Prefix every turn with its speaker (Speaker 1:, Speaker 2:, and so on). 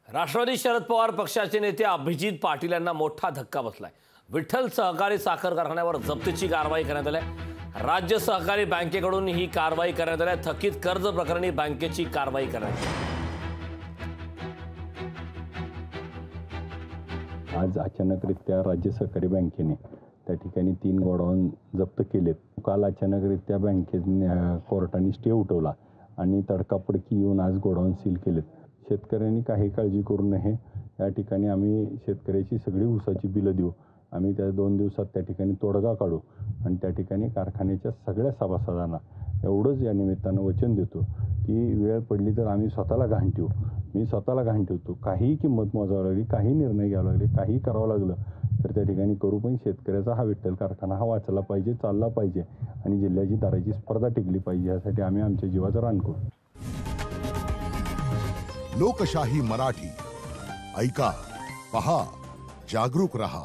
Speaker 1: राष्ट्रवादी शरद पवार पक्षाचे नेते अभिजित पाटील यांना मोठा धक्का बसलाय। विठ्ठल सहकारी साखर कारखान्यावर जप्तीची कारवाई करण्यात आली आहे। राज्य सहकारी बँकेकडून ही कारवाई करण्यात आली आहे। थकीत कर्ज प्रकरणी बँकेची कारवाई करण्यात आली।
Speaker 2: आज अचानकरित्या राज्य सहकारी बँकेने त्या ठिकाणी 3 गोडाऊन जप्त केलेत। काल अचानकरित्या बँकेने कोर्टाने स्टे उठवला आणि तडकाफडकी येऊन आज गोडाऊन सील केलेत। शेतकऱ्यांनी काही काळजी करू नये। या ठिकाणी आम्ही शेतकऱ्याची सगळी ऊसाची बिलं देऊ। आम्ही त्या 2 दिवसात त्या ठिकाणी तोडगा काढू आणि त्या ठिकाणी कारखान्याच्या सगळ्या सभासदांना एवढंच या निमित्तानं वचन देतो की वेळ पडली तर आम्ही स्वतःला गहाण ठेवू। मी स्वतःला गहाण ठेवतो। काही किंमत मोजावी लागली, काही निर्णय घ्यावे लागले, काही करावं लागलं तर त्या ठिकाणी करू, पण शेतकऱ्याचा हा विठ्ठल कारखाना हा वाचला पाहिजे, चालला पाहिजे आणि जिल्ह्याची दाराची स्पर्धा टिकली पाहिजे। यासाठी आम्ही आमच्या जीवाचं रान करू।
Speaker 3: लोकशाही मराठी ऐका, पहा, जागरूक रहा।